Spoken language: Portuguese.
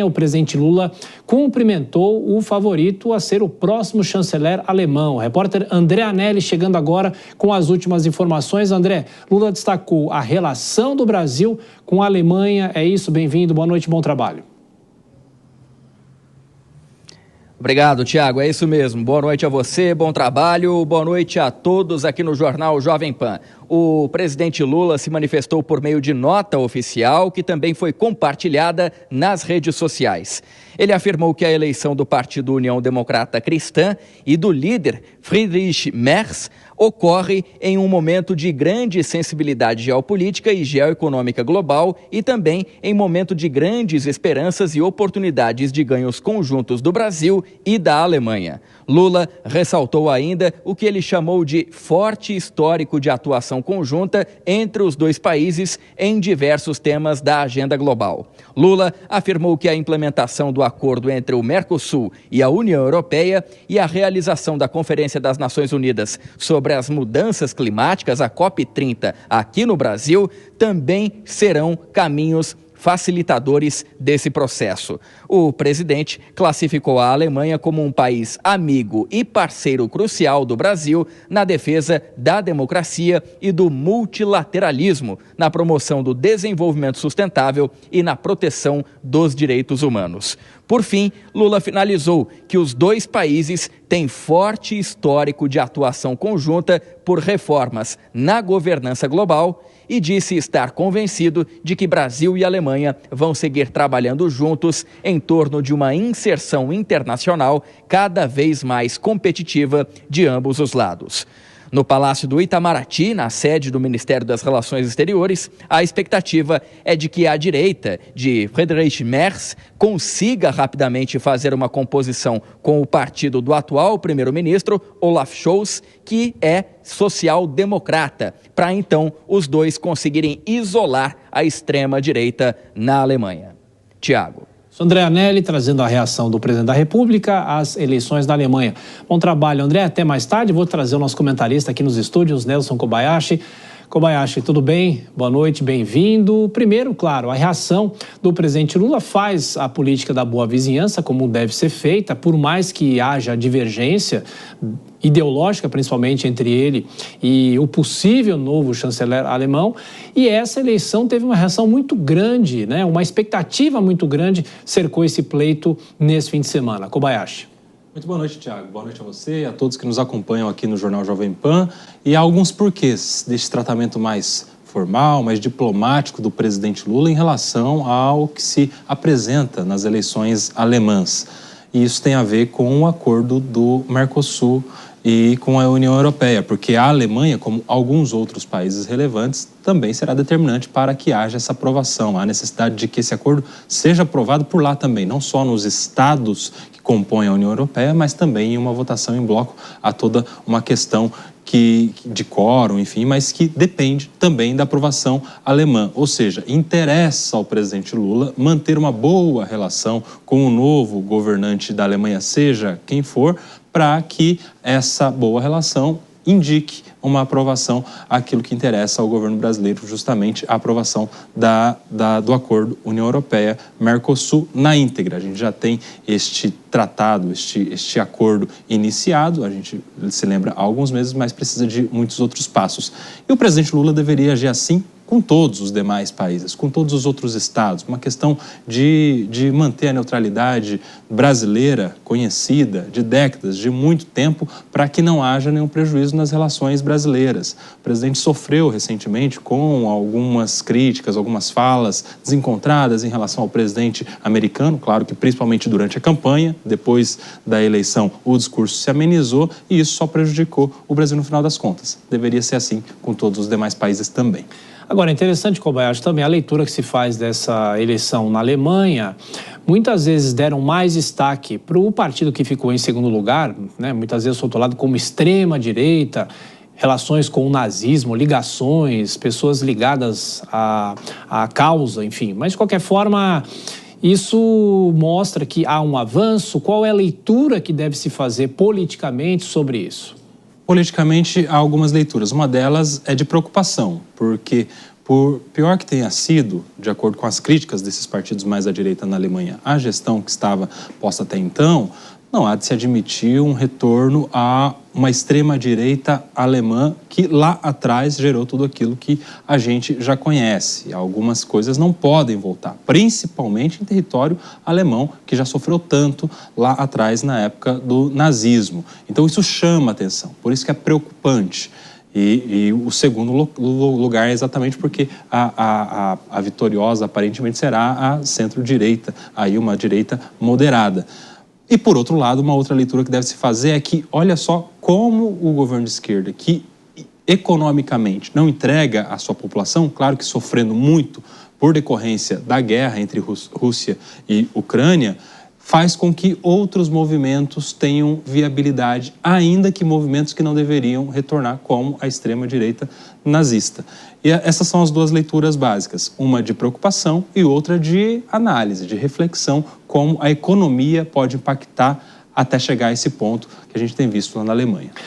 O presidente Lula cumprimentou o favorito a ser o próximo chanceler alemão. O repórter André Anelli chegando agora com as últimas informações. André, Lula destacou a relação do Brasil com a Alemanha. É isso, bem-vindo, boa noite, bom trabalho. Obrigado, Tiago. É isso mesmo. Boa noite a você, bom trabalho, boa noite a todos aqui no Jornal Jovem Pan. O presidente Lula se manifestou por meio de nota oficial que também foi compartilhada nas redes sociais. Ele afirmou que a eleição do Partido União Democrata Cristã e do líder Friedrich Merz ocorre em um momento de grande sensibilidade geopolítica e geoeconômica global e também em momento de grandes esperanças e oportunidades de ganhos conjuntos do Brasil e da Alemanha. Lula ressaltou ainda o que ele chamou de forte histórico de atuação conjunta entre os dois países em diversos temas da agenda global. Lula afirmou que a implementação do acordo entre o Mercosul e a União Europeia e a realização da Conferência das Nações Unidas sobre as mudanças climáticas, a COP30, aqui no Brasil, também serão caminhos facilitadores desse processo. O presidente classificou a Alemanha como um país amigo e parceiro crucial do Brasil na defesa da democracia e do multilateralismo, na promoção do desenvolvimento sustentável e na proteção dos direitos humanos. Por fim, Lula finalizou que os dois países têm forte histórico de atuação conjunta por reformas na governança global e disse estar convencido de que Brasil e Alemanha vão seguir trabalhando juntos em torno de uma inserção internacional cada vez mais competitiva de ambos os lados. No Palácio do Itamaraty, na sede do Ministério das Relações Exteriores, a expectativa é de que a direita de Friedrich Merz consiga rapidamente fazer uma composição com o partido do atual primeiro-ministro, Olaf Scholz, que é social-democrata, para então os dois conseguirem isolar a extrema-direita na Alemanha. Tiago. André Anelli trazendo a reação do presidente da República às eleições da Alemanha. Bom trabalho, André. Até mais tarde. Vou trazer o nosso comentarista aqui nos estúdios, Nelson Kobayashi. Kobayashi, tudo bem? Boa noite, bem-vindo. Primeiro, claro, a reação do presidente Lula faz a política da boa vizinhança como deve ser feita, por mais que haja divergência ideológica, principalmente entre ele e o possível novo chanceler alemão. E essa eleição teve uma reação muito grande, né? Uma expectativa muito grande cercou esse pleito nesse fim de semana. Kobayashi. Muito boa noite, Tiago. Boa noite a você, a todos que nos acompanham aqui no Jornal Jovem Pan. E há alguns porquês desse tratamento mais formal, mais diplomático do presidente Lula em relação ao que se apresenta nas eleições alemãs. E isso tem a ver com o acordo do Mercosul e com a União Europeia, porque a Alemanha, como alguns outros países relevantes, também será determinante para que haja essa aprovação. Há necessidade de que esse acordo seja aprovado por lá também, não só nos estados que compõem a União Europeia, mas também em uma votação em bloco. Há toda uma questão de quórum, enfim, mas que depende também da aprovação alemã. Ou seja, interessa ao presidente Lula manter uma boa relação com o novo governante da Alemanha, seja quem for, para que essa boa relação indique uma aprovação àquilo que interessa ao governo brasileiro, justamente a aprovação do acordo União Europeia-Mercosul na íntegra. A gente já tem este tratado, este acordo iniciado, a gente se lembra há alguns meses, mas precisa de muitos outros passos. E o presidente Lula deveria agir assim com todos os demais países, com todos os outros estados, uma questão de manter a neutralidade brasileira conhecida de décadas, de muito tempo, para que não haja nenhum prejuízo nas relações brasileiras. O presidente sofreu recentemente com algumas críticas, algumas falas desencontradas em relação ao presidente americano, claro que principalmente durante a campanha, depois da eleição o discurso se amenizou e isso só prejudicou o Brasil no final das contas. Deveria ser assim com todos os demais países também. Agora, é interessante, Kobayashi, também a leitura que se faz dessa eleição na Alemanha. Muitas vezes deram mais destaque para o partido que ficou em segundo lugar, né? Muitas vezes rotulado como extrema-direita, relações com o nazismo, ligações, pessoas ligadas à causa, enfim. Mas, de qualquer forma, isso mostra que há um avanço. Qual é a leitura que deve se fazer politicamente sobre isso? Politicamente, há algumas leituras. Uma delas é de preocupação, porque Por pior que tenha sido, de acordo com as críticas desses partidos mais à direita na Alemanha, a gestão que estava posta até então, não há de se admitir um retorno a uma extrema-direita alemã que lá atrás gerou tudo aquilo que a gente já conhece. Algumas coisas não podem voltar, principalmente em território alemão, que já sofreu tanto lá atrás na época do nazismo. Então isso chama atenção, por isso que é preocupante. E o segundo lugar é exatamente porque a vitoriosa aparentemente será a centro-direita, aí uma direita moderada. E, por outro lado, uma outra leitura que deve se fazer é que, olha só como o governo de esquerda, que economicamente não entrega à sua população, claro que sofrendo muito por decorrência da guerra entre Rússia e Ucrânia, faz com que outros movimentos tenham viabilidade, ainda que movimentos que não deveriam retornar, como a extrema-direita nazista. E essas são as duas leituras básicas, uma de preocupação e outra de análise, de reflexão, como a economia pode impactar até chegar a esse ponto que a gente tem visto lá na Alemanha.